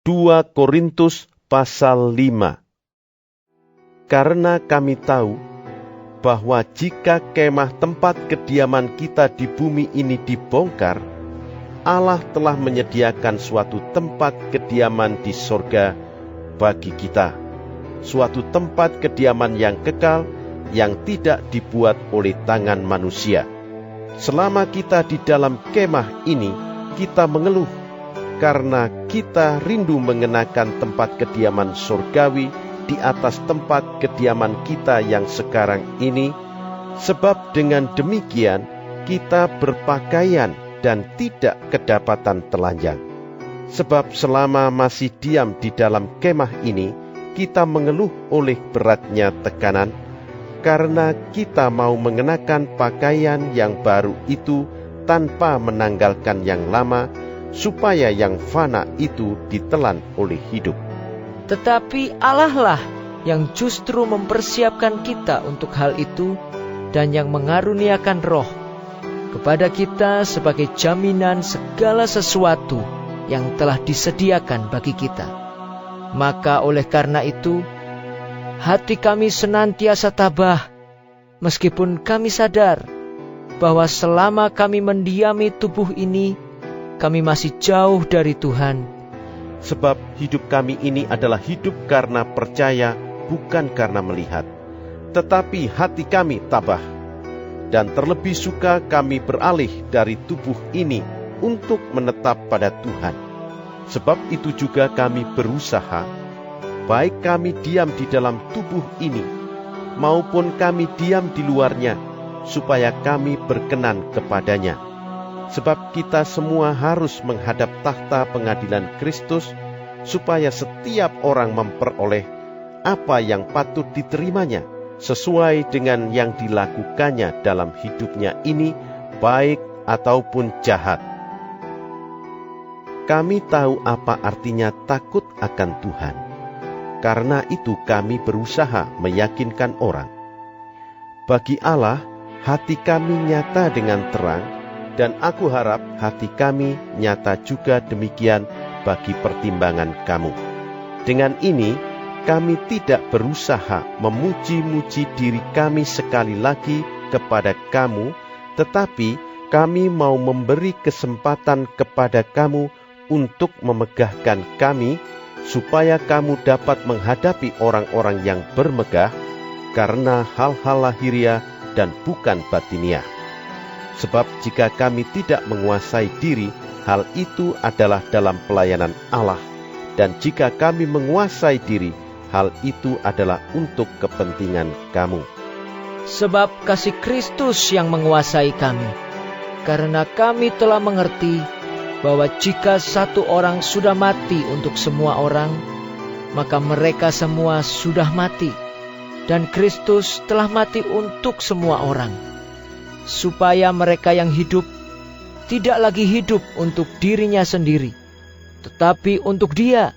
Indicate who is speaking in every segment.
Speaker 1: 2 Korintus pasal 5. Karena kami tahu bahwa jika kemah tempat kediaman kita di bumi ini dibongkar, Allah telah menyediakan suatu tempat kediaman di sorga bagi kita, suatu tempat kediaman yang kekal, yang tidak dibuat oleh tangan manusia. Selama kita di dalam kemah ini, kita mengeluh, karena kita rindu mengenakan tempat kediaman surgawi di atas tempat kediaman kita yang sekarang ini, sebab dengan demikian kita berpakaian dan tidak kedapatan telanjang. Sebab selama masih diam di dalam kemah ini, kita mengeluh oleh beratnya tekanan, karena kita mau mengenakan pakaian yang baru itu tanpa menanggalkan yang lama, supaya yang fana itu ditelan oleh hidup.
Speaker 2: Tetapi Allah lah yang justru mempersiapkan kita untuk hal itu, dan yang mengaruniakan Roh kepada kita sebagai jaminan segala sesuatu yang telah disediakan bagi kita. Maka oleh karena itu, hati kami senantiasa tabah, meskipun kami sadar bahwa selama kami mendiami tubuh ini, kami masih jauh dari Tuhan.
Speaker 1: Sebab hidup kami ini adalah hidup karena percaya, bukan karena melihat. Tetapi hati kami tabah, dan terlebih suka kami beralih dari tubuh ini untuk menetap pada Tuhan. Sebab itu juga kami berusaha, baik kami diam di dalam tubuh ini, maupun kami diam di luarnya, supaya kami berkenan kepadanya. Sebab kita semua harus menghadap takhta pengadilan Kristus, supaya setiap orang memperoleh apa yang patut diterimanya, sesuai dengan yang dilakukannya dalam hidupnya ini, baik ataupun jahat. Kami tahu apa artinya takut akan Tuhan. Karena itu kami berusaha meyakinkan orang. Bagi Allah, hati kami nyata dengan terang, dan aku harap hati kami nyata juga demikian bagi pertimbangan kamu. Dengan ini, kami tidak berusaha memuji-muji diri kami sekali lagi kepada kamu, tetapi kami mau memberi kesempatan kepada kamu untuk memegahkan kami, supaya kamu dapat menghadapi orang-orang yang bermegah karena hal-hal lahiriah dan bukan batiniah. Sebab jika kami tidak menguasai diri, hal itu adalah dalam pelayanan Allah, dan jika kami menguasai diri, hal itu adalah untuk kepentingan kamu.
Speaker 2: Sebab kasih Kristus yang menguasai kami, karena kami telah mengerti bahwa jika satu orang sudah mati untuk semua orang, maka mereka semua sudah mati, dan Kristus telah mati untuk semua orang, supaya mereka yang hidup tidak lagi hidup untuk dirinya sendiri, tetapi untuk Dia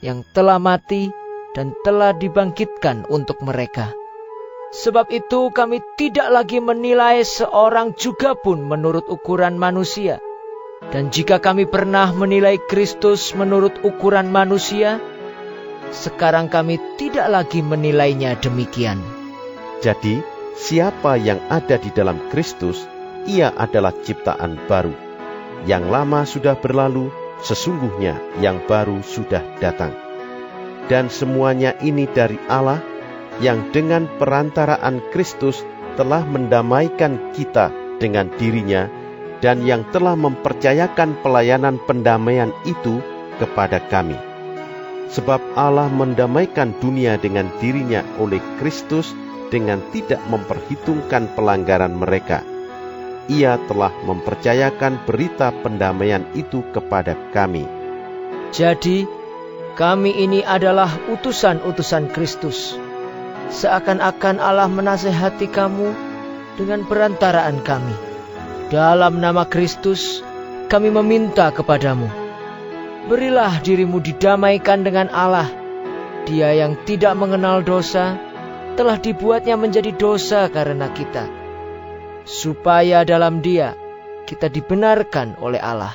Speaker 2: yang telah mati dan telah dibangkitkan untuk mereka. Sebab itu kami tidak lagi menilai seorang juga pun menurut ukuran manusia. Dan jika kami pernah menilai Kristus menurut ukuran manusia, sekarang kami tidak lagi menilainya demikian.
Speaker 1: Jadi, siapa yang ada di dalam Kristus, ia adalah ciptaan baru. Yang lama sudah berlalu, sesungguhnya yang baru sudah datang. Dan semuanya ini dari Allah, yang dengan perantaraan Kristus telah mendamaikan kita dengan dirinya, dan yang telah mempercayakan pelayanan pendamaian itu kepada kami. Sebab Allah mendamaikan dunia dengan dirinya oleh Kristus dengan tidak memperhitungkan pelanggaran mereka. Ia telah mempercayakan berita pendamaian itu kepada kami.
Speaker 2: Jadi, kami ini adalah utusan-utusan Kristus. Seakan-akan Allah menasehati kamu dengan perantaraan kami. Dalam nama Kristus, kami meminta kepadamu, berilah dirimu didamaikan dengan Allah. Dia yang tidak mengenal dosa, telah dibuatnya menjadi dosa karena kita, supaya dalam Dia kita dibenarkan oleh Allah.